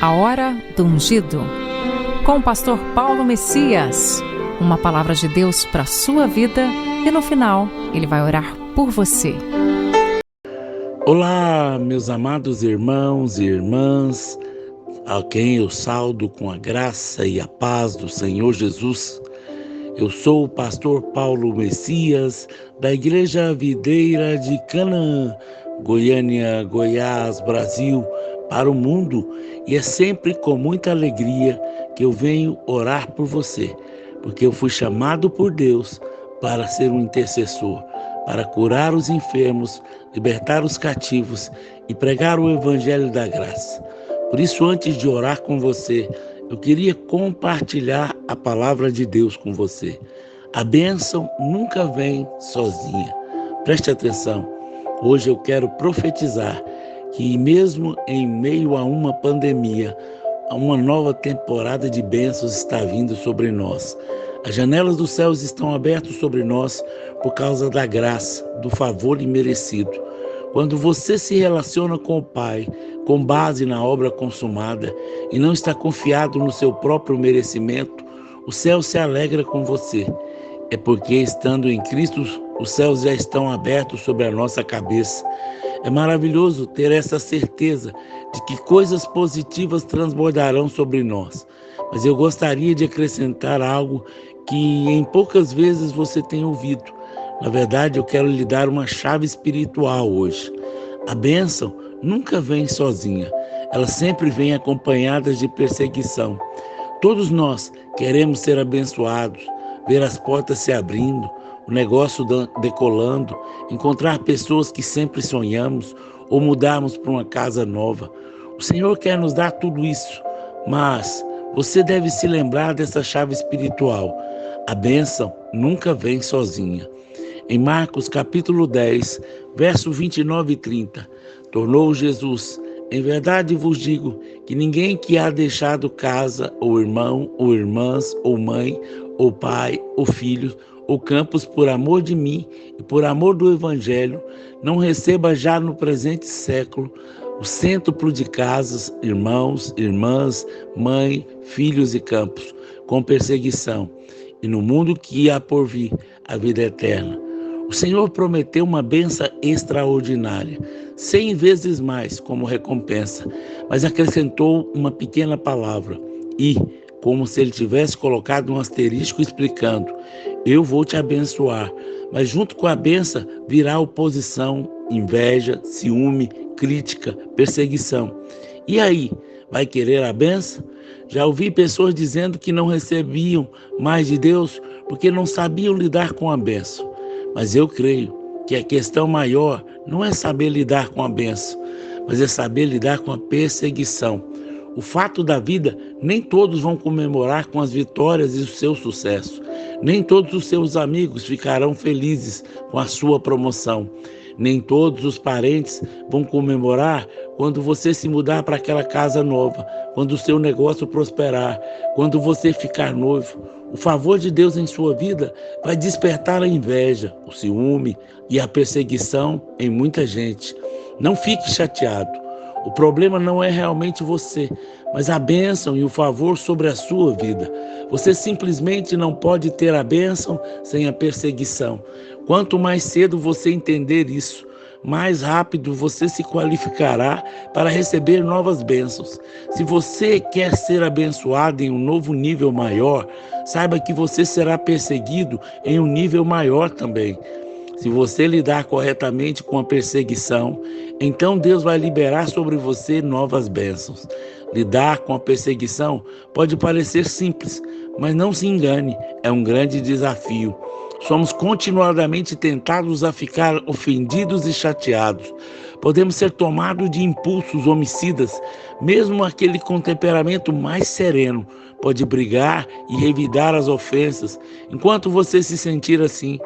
A Hora do Ungido, com o pastor Paulo Messias. Uma palavra de Deus para a sua vida e no final ele vai orar por você. Olá, meus amados irmãos e irmãs, a quem eu saúdo com a graça e a paz do Senhor Jesus. Eu sou o pastor Paulo Messias, da Igreja Videira de Canaã, Goiânia, Goiás, Brasil, para o mundo, e é sempre com muita alegria que eu venho orar por você, porque eu fui chamado por Deus para ser um intercessor, para curar os enfermos, libertar os cativos e pregar o Evangelho da graça. Por isso, antes de orar com você, eu queria compartilhar a palavra de Deus com você. A bênção nunca vem sozinha. Preste atenção. Hoje eu quero profetizar que mesmo em meio a uma pandemia, uma nova temporada de bênçãos está vindo sobre nós. As janelas dos céus estão abertas sobre nós por causa da graça, do favor imerecido. Quando você se relaciona com o Pai, com base na obra consumada, e não está confiado no seu próprio merecimento, o céu se alegra com você. É porque, estando em Cristo, os céus já estão abertos sobre a nossa cabeça. É maravilhoso ter essa certeza de que coisas positivas transbordarão sobre nós. Mas eu gostaria de acrescentar algo que em poucas vezes você tem ouvido. Na verdade, eu quero lhe dar uma chave espiritual hoje. A bênção nunca vem sozinha. Ela sempre vem acompanhada de perseguição. Todos nós queremos ser abençoados, ver as portas se abrindo, o negócio decolando, encontrar pessoas que sempre sonhamos ou mudarmos para uma casa nova. O Senhor quer nos dar tudo isso, mas você deve se lembrar dessa chave espiritual. A bênção nunca vem sozinha. Em Marcos capítulo 10, verso 29 e 30, tornou Jesus: em verdade vos digo que ninguém que há deixado casa, ou irmão, ou irmãs, ou mãe, ou pai, ou filhos, ou campos por amor de mim e por amor do Evangelho, não receba já no presente século o cêntuplo de casas, irmãos, irmãs, mãe, filhos e campos, com perseguição, e no mundo que há por vir, a vida eterna. O Senhor prometeu uma bênção extraordinária, 100 vezes mais como recompensa, mas acrescentou uma pequena palavra, e, como se ele tivesse colocado um asterisco explicando: eu vou te abençoar, mas junto com a bênção virá oposição, inveja, ciúme, crítica, perseguição. E aí, vai querer a bênção? Já ouvi pessoas dizendo que não recebiam mais de Deus porque não sabiam lidar com a bênção. Mas eu creio que a questão maior não é saber lidar com a bênção, mas é saber lidar com a perseguição. O fato da vida, nem todos vão comemorar com as vitórias e o seu sucesso. Nem todos os seus amigos ficarão felizes com a sua promoção. Nem todos os parentes vão comemorar quando você se mudar para aquela casa nova, quando o seu negócio prosperar, quando você ficar noivo. O favor de Deus em sua vida vai despertar a inveja, o ciúme e a perseguição em muita gente. Não fique chateado. O problema não é realmente você, mas a bênção e o favor sobre a sua vida. Você simplesmente não pode ter a bênção sem a perseguição. Quanto mais cedo você entender isso, mais rápido você se qualificará para receber novas bênçãos. Se você quer ser abençoado em um novo nível maior, saiba que você será perseguido em um nível maior também. Se você lidar corretamente com a perseguição, então Deus vai liberar sobre você novas bênçãos. Lidar com a perseguição pode parecer simples, mas não se engane, é um grande desafio. Somos continuadamente tentados a ficar ofendidos e chateados. Podemos ser tomados de impulsos homicidas. Mesmo aquele com temperamento mais sereno pode brigar e revidar as ofensas. Enquanto você se sentir assim,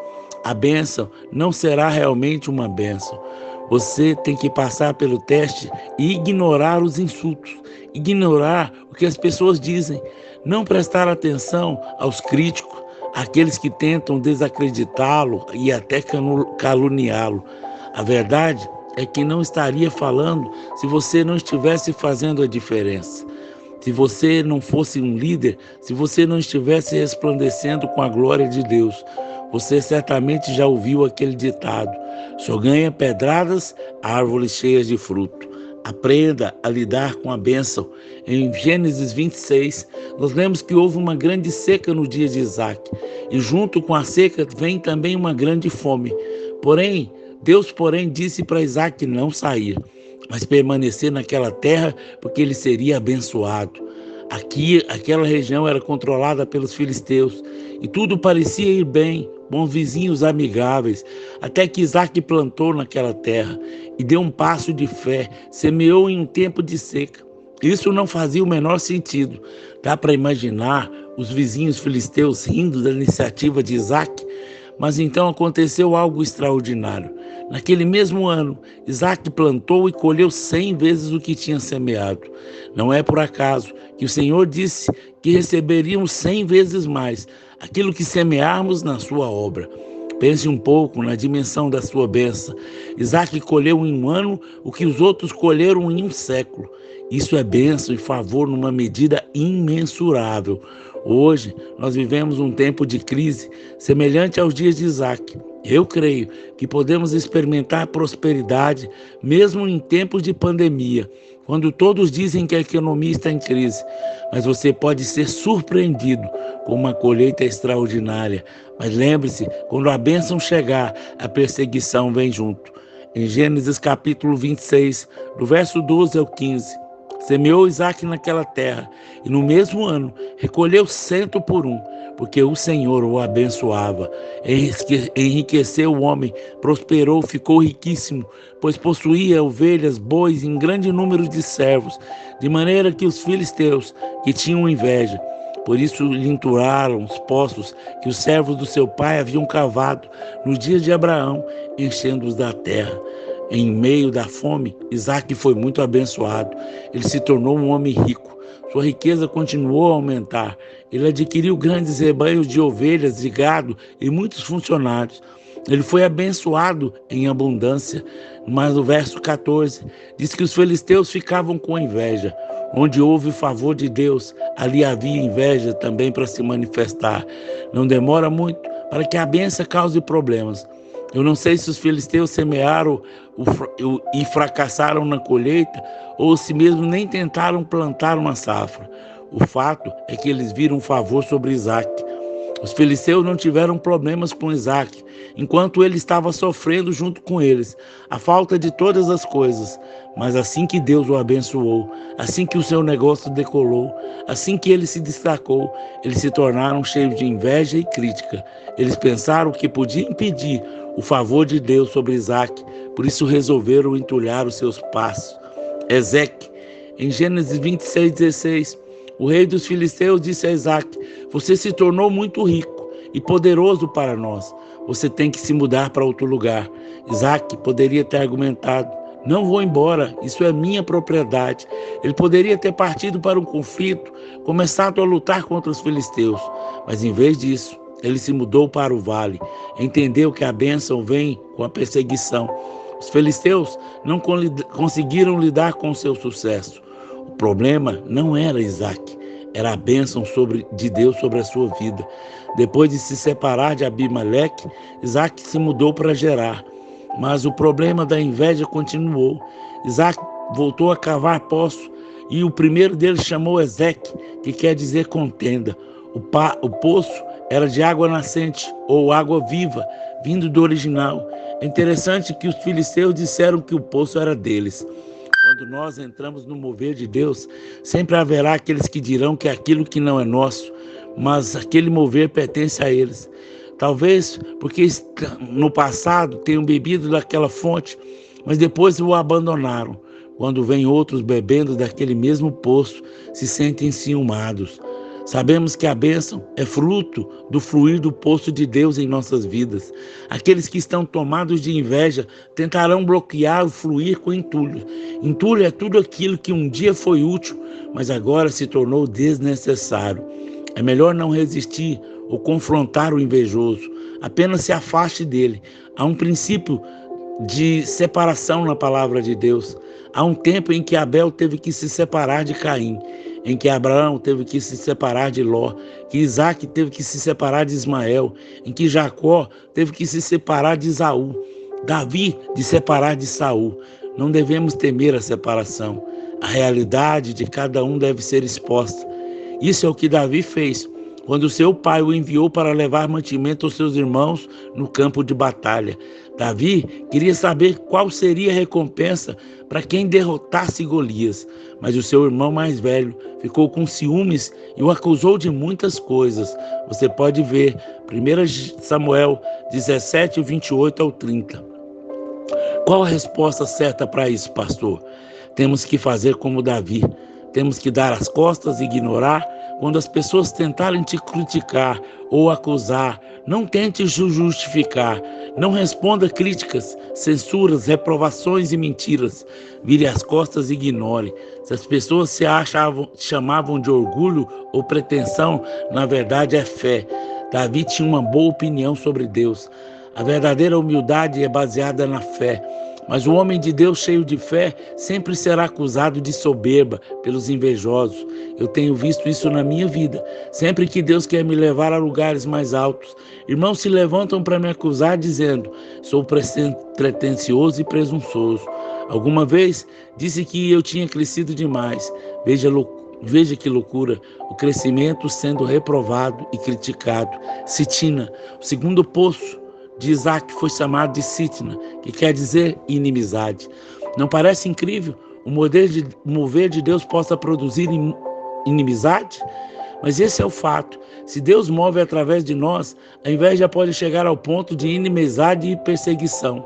a bênção não será realmente uma bênção. Você tem que passar pelo teste e ignorar os insultos, ignorar o que as pessoas dizem, não prestar atenção aos críticos, aqueles que tentam desacreditá-lo e até caluniá-lo. A verdade é que não estaria falando se você não estivesse fazendo a diferença. Se você não fosse um líder, se você não estivesse resplandecendo com a glória de Deus, você certamente já ouviu aquele ditado: só ganha pedradas árvores cheias de fruto. Aprenda a lidar com a bênção. Em Gênesis 26, nós lemos que houve uma grande seca no dia de Isaac, e junto com a seca vem também uma grande fome. Deus disse para Isaac não sair, mas permanecer naquela terra, porque ele seria abençoado. Aquela região era controlada pelos filisteus, e tudo parecia ir bem, bons vizinhos amigáveis, até que Isaac plantou naquela terra e deu um passo de fé, semeou em um tempo de seca. Isso não fazia o menor sentido. Dá para imaginar os vizinhos filisteus rindo da iniciativa de Isaac? Mas então aconteceu algo extraordinário. Naquele mesmo ano, Isaac plantou e colheu 100 vezes o que tinha semeado. Não é por acaso que o Senhor disse que receberíamos 100 vezes mais aquilo que semearmos na sua obra. Pense um pouco na dimensão da sua bênção. Isaac colheu em um ano o que os outros colheram em um século. Isso é bênção e favor numa medida imensurável. Hoje, nós vivemos um tempo de crise semelhante aos dias de Isaac. Eu creio que podemos experimentar prosperidade mesmo em tempos de pandemia, quando todos dizem que a economia está em crise. Mas você pode ser surpreendido com uma colheita extraordinária. Mas lembre-se, quando a bênção chegar, a perseguição vem junto. Em Gênesis capítulo 26, do verso 12 ao 15, semeou Isaac naquela terra, e no mesmo ano recolheu 100 por um, porque o Senhor o abençoava. Enriqueceu o homem, prosperou, ficou riquíssimo, pois possuía ovelhas, bois em grande número de servos, de maneira que os filisteus, que tinham inveja, por isso lhe entulharam os poços que os servos do seu pai haviam cavado nos dias de Abraão, enchendo-os da terra. Em meio da fome, Isaac foi muito abençoado. Ele se tornou um homem rico. Sua riqueza continuou a aumentar. Ele adquiriu grandes rebanhos de ovelhas, de gado e muitos funcionários. Ele foi abençoado em abundância. Mas no verso 14, diz que os filisteus ficavam com inveja. Onde houve o favor de Deus, ali havia inveja também para se manifestar. Não demora muito para que a bênção cause problemas. Eu não sei se os filisteus semearam e fracassaram na colheita, ou se mesmo nem tentaram plantar uma safra. O fato é que eles viram favor sobre Isaac. Os filisteus não tiveram problemas com Isaac, enquanto ele estava sofrendo junto com eles a falta de todas as coisas. Mas assim que Deus o abençoou, assim que o seu negócio decolou, assim que ele se destacou, eles se tornaram cheios de inveja e crítica. Eles pensaram que podia impedir o favor de Deus sobre Isaac, por isso resolveram entulhar os seus passos. Ezeque, em Gênesis 26:16, o rei dos filisteus disse a Isaac: você se tornou muito rico e poderoso para nós. Você tem que se mudar para outro lugar. Isaac poderia ter argumentado: não vou embora, isso é minha propriedade. Ele poderia ter partido para um conflito, começado a lutar contra os filisteus. Mas em vez disso, ele se mudou para o vale. Entendeu que a bênção vem com a perseguição. Os filisteus não conseguiram lidar com seu sucesso. O problema não era Isaac, era a bênção de Deus sobre a sua vida. Depois de se separar de Abimeleque, Isaac se mudou para Gerar. Mas o problema da inveja continuou. Isaac voltou a cavar poço, e o primeiro deles chamou Ezeque, que quer dizer contenda. O poço era de água nascente, ou água viva, vindo do original. É interessante que os filisteus disseram que o poço era deles. Quando nós entramos no mover de Deus, sempre haverá aqueles que dirão que é aquilo que não é nosso, mas aquele mover pertence a eles. Talvez porque no passado tenham bebido daquela fonte, mas depois o abandonaram. Quando vêm outros bebendo daquele mesmo poço, se sentem ciumados. Sabemos que a bênção é fruto do fluir do poço de Deus em nossas vidas. Aqueles que estão tomados de inveja tentarão bloquear o fluir com entulho. Entulho é tudo aquilo que um dia foi útil, mas agora se tornou desnecessário. É melhor não resistir ou confrontar o invejoso. Apenas se afaste dele. Há um princípio de separação na palavra de Deus. Há um tempo em que Abel teve que se separar de Caim. em que Abraão teve que se separar de Ló, que Isaac teve que se separar de Ismael, em que Jacó teve que se separar de Esaú, Davi de separar de Saul. Não devemos temer a separação. A realidade de cada um deve ser exposta. Isso é o que Davi fez quando seu pai o enviou para levar mantimento aos seus irmãos no campo de batalha. Davi queria saber qual seria a recompensa para quem derrotasse Golias, mas o seu irmão mais velho ficou com ciúmes e o acusou de muitas coisas. Você pode ver 1 Samuel 17, 28 ao 30. Qual a resposta certa para isso, pastor? Temos que fazer como Davi. Temos que dar as costas e ignorar quando as pessoas tentarem te criticar ou acusar. Não tente justificar. Não responda críticas, censuras, reprovações e mentiras. Vire as costas e ignore. Se as pessoas se chamavam de orgulho ou pretensão, na verdade é fé. Davi tinha uma boa opinião sobre Deus. A verdadeira humildade é baseada na fé. Mas o homem de Deus cheio de fé sempre será acusado de soberba pelos invejosos. Eu tenho visto isso na minha vida. Sempre que Deus quer me levar a lugares mais altos, irmãos se levantam para me acusar dizendo: sou pretensioso e presunçoso. Alguma vez disse que eu tinha crescido demais. Veja que loucura, o crescimento sendo reprovado e criticado. Sitina, o segundo poço de Isaac foi chamado de Sitna, que quer dizer inimizade. Não parece incrível o mover de Deus possa produzir inimizade? Mas esse é o fato. Se Deus move através de nós, a inveja pode chegar ao ponto de inimizade e perseguição.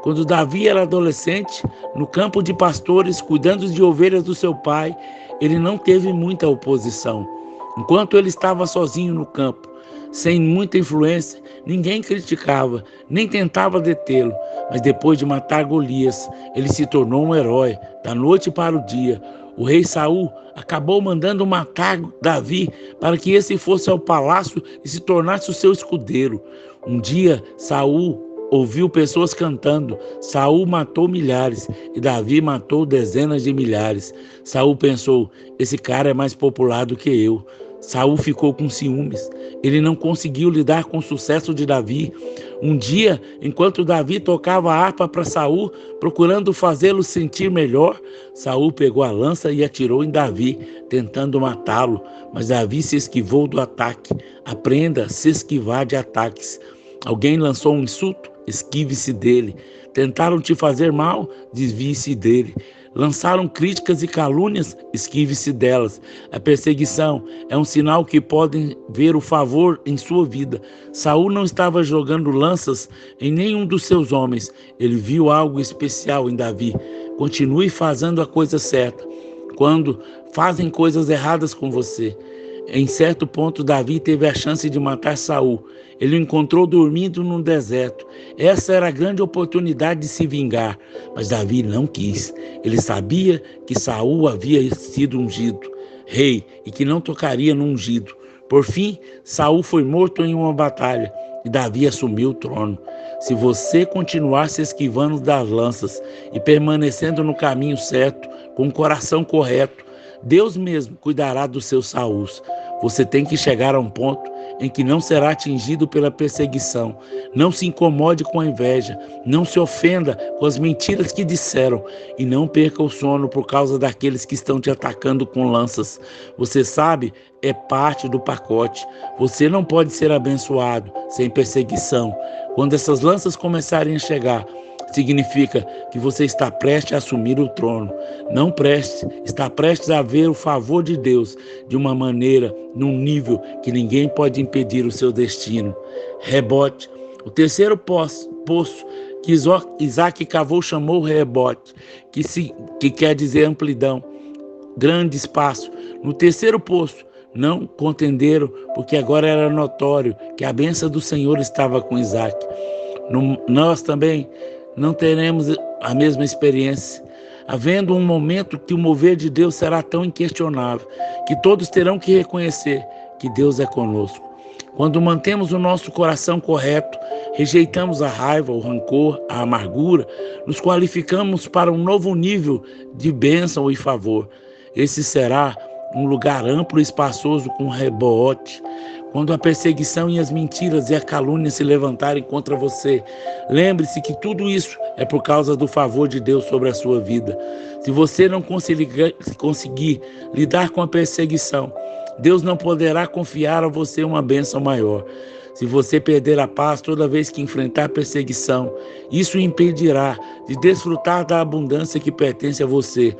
Quando Davi era adolescente, no campo de pastores, cuidando de ovelhas do seu pai, ele não teve muita oposição. Enquanto ele estava sozinho no campo, sem muita influência, ninguém criticava, nem tentava detê-lo. Mas depois de matar Golias, ele se tornou um herói, da noite para o dia. O rei Saul acabou mandando matar Davi para que esse fosse ao palácio e se tornasse o seu escudeiro. Um dia, Saul ouviu pessoas cantando: Saul matou milhares e Davi matou dezenas de milhares. Saul pensou: esse cara é mais popular do que eu. Saul ficou com ciúmes. Ele não conseguiu lidar com o sucesso de Davi. Um dia, enquanto Davi tocava a harpa para Saul, procurando fazê-lo sentir melhor, Saul pegou a lança e atirou em Davi, tentando matá-lo. Mas Davi se esquivou do ataque. Aprenda a se esquivar de ataques. Alguém lançou um insulto? Esquive-se dele. Tentaram te fazer mal? Desvie-se dele. Lançaram críticas e calúnias? Esquive-se delas. A perseguição é um sinal que podem ver o favor em sua vida. Saul não estava jogando lanças em nenhum dos seus homens. Ele viu algo especial em Davi. Continue fazendo a coisa certa. Quando fazem coisas erradas com você. Em certo ponto, Davi teve a chance de matar Saul. Ele o encontrou dormindo no deserto. Essa era a grande oportunidade de se vingar, mas Davi não quis. Ele sabia que Saul havia sido ungido rei e que não tocaria no ungido. Por fim, Saul foi morto em uma batalha e Davi assumiu o trono. Se você continuar se esquivando das lanças e permanecendo no caminho certo, com o coração correto, Deus mesmo cuidará dos seus Sauls. Você tem que chegar a um ponto em que não será atingido pela perseguição. Não se incomode com a inveja. Não se ofenda com as mentiras que disseram. E não perca o sono por causa daqueles que estão te atacando com lanças. Você sabe, é parte do pacote. Você não pode ser abençoado sem perseguição. Quando essas lanças começarem a chegar, significa que você está prestes a assumir o trono. Não está prestes a ver o favor de Deus de uma maneira, num nível que ninguém pode impedir o seu destino. Rebote. O terceiro poço que Isaac cavou chamou Rebote, que quer dizer amplidão, grande espaço. No terceiro poço, não contenderam, porque agora era notório que a bênção do Senhor estava com Isaac. Nós também não teremos a mesma experiência, havendo um momento que o mover de Deus será tão inquestionável, que todos terão que reconhecer que Deus é conosco. Quando mantemos o nosso coração correto, rejeitamos a raiva, o rancor, a amargura, nos qualificamos para um novo nível de bênção e favor. Esse será um lugar amplo e espaçoso com rebote. Quando a perseguição e as mentiras e a calúnia se levantarem contra você, lembre-se que tudo isso é por causa do favor de Deus sobre a sua vida. Se você não conseguir lidar com a perseguição, Deus não poderá confiar a você uma bênção maior. Se você perder a paz toda vez que enfrentar perseguição, isso o impedirá de desfrutar da abundância que pertence a você,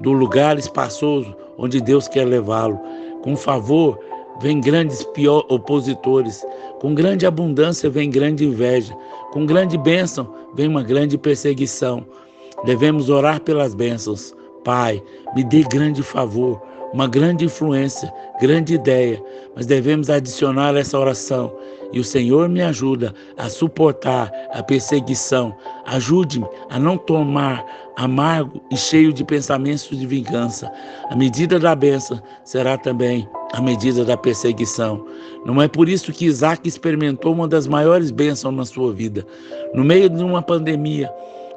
do lugar espaçoso onde Deus quer levá-lo. Com favor, vem grandes opositores. Com grande abundância vem grande inveja. Com grande bênção vem uma grande perseguição. Devemos orar pelas bênçãos. Pai, me dê grande favor, uma grande influência, grande ideia, mas devemos adicionar essa oração. E o Senhor me ajuda a suportar a perseguição. Ajude-me a não tomar amargo e cheio de pensamentos de vingança. A medida da bênção será também a medida da perseguição. Não é por isso que Isaac experimentou uma das maiores bênçãos na sua vida. No meio de uma pandemia,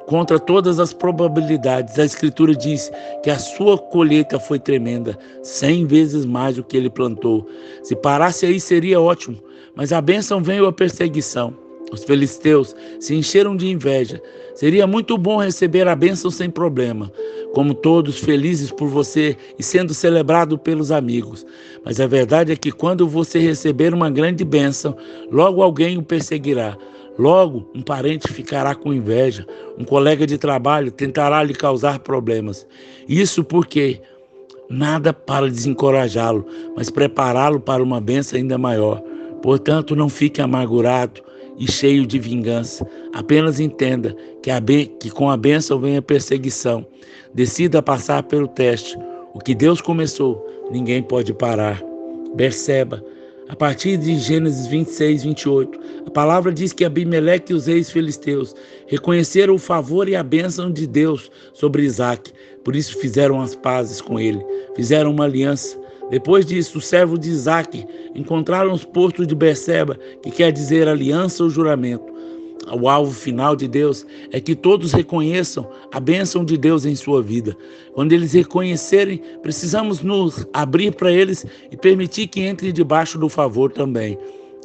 contra todas as probabilidades, a Escritura diz que a sua colheita foi tremenda, 100 vezes mais do que ele plantou. Se parasse aí seria ótimo, mas a bênção veio a perseguição. Os filisteus se encheram de inveja. Seria muito bom receber a bênção sem problema, como todos felizes por você e sendo celebrado pelos amigos. Mas a verdade é que quando você receber uma grande bênção, logo alguém o perseguirá. Logo, um parente ficará com inveja, um colega de trabalho tentará lhe causar problemas. Isso porque nada para desencorajá-lo, mas prepará-lo para uma bênção ainda maior. Portanto, não fique amargurado e cheio de vingança. Apenas entenda que com a bênção vem a perseguição. Decida passar pelo teste. O que Deus começou, ninguém pode parar. Perceba. A partir de Gênesis 26, 28, a palavra diz que Abimeleque e os reis filisteus reconheceram o favor e a bênção de Deus sobre Isaac. Por isso fizeram as pazes com ele, fizeram uma aliança. Depois disso, os servos de Isaac encontraram os portos de Berseba, que quer dizer aliança ou juramento. O alvo final de Deus é que todos reconheçam a bênção de Deus em sua vida. Quando eles reconhecerem, precisamos nos abrir para eles e permitir que entre debaixo do favor também.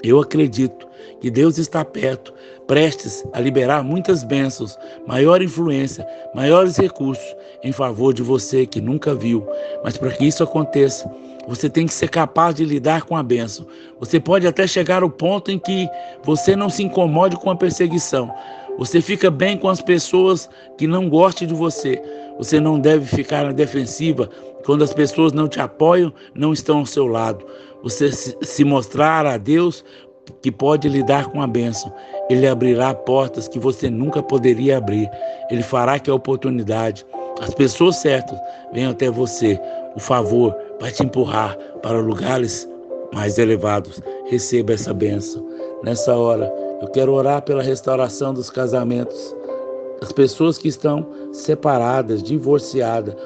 Eu acredito que Deus está perto, prestes a liberar muitas bênçãos, maior influência, maiores recursos em favor de você que nunca viu. Mas para que isso aconteça, você tem que ser capaz de lidar com a bênção. Você pode até chegar ao ponto em que você não se incomode com a perseguição. Você fica bem com as pessoas que não gostam de você. Você não deve ficar na defensiva quando as pessoas não te apoiam, não estão ao seu lado. Você se mostrar a Deus que pode lidar com a bênção. Ele abrirá portas que você nunca poderia abrir. Ele fará que a oportunidade, as pessoas certas venham até você. O favor vai te empurrar para lugares mais elevados. Receba essa bênção. Nessa hora, eu quero orar pela restauração dos casamentos. As pessoas que estão separadas, divorciadas.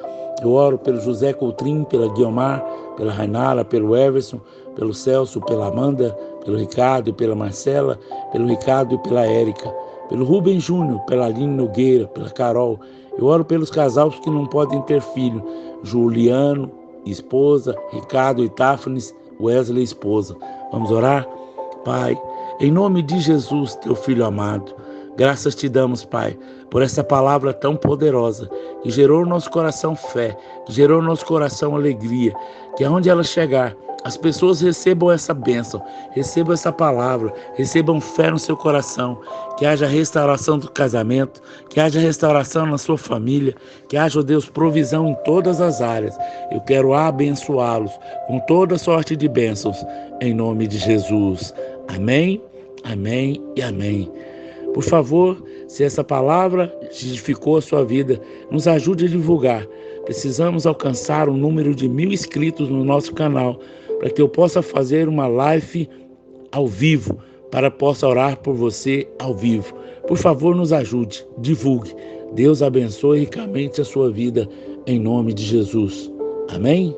Eu oro pelo José Coutrinho, pela Guiomar, pela Rainara, pelo Everson, pelo Celso, pela Amanda, pelo Ricardo e pela Marcela, pelo Ricardo e pela Érica, pelo Rubem Júnior, pela Aline Nogueira, pela Carol. Eu oro pelos casais que não podem ter filho, Juliano, esposa, Ricardo e Táfnis, Wesley, esposa. Vamos orar? Pai, em nome de Jesus, teu Filho amado, graças te damos, Pai, por essa palavra tão poderosa, que gerou no nosso coração fé, que gerou no nosso coração alegria, que aonde ela chegar, as pessoas recebam essa bênção, recebam essa palavra, recebam fé no seu coração, que haja restauração do casamento, que haja restauração na sua família, que haja, Deus, provisão em todas as áreas. Eu quero abençoá-los com toda sorte de bênçãos, em nome de Jesus. Amém, amém e amém. Por favor, se essa palavra edificou a sua vida, nos ajude a divulgar. Precisamos alcançar um número de 1000 inscritos no nosso canal, para que eu possa fazer uma live ao vivo, para que possa orar por você ao vivo. Por favor, nos ajude, divulgue. Deus abençoe ricamente a sua vida, em nome de Jesus. Amém?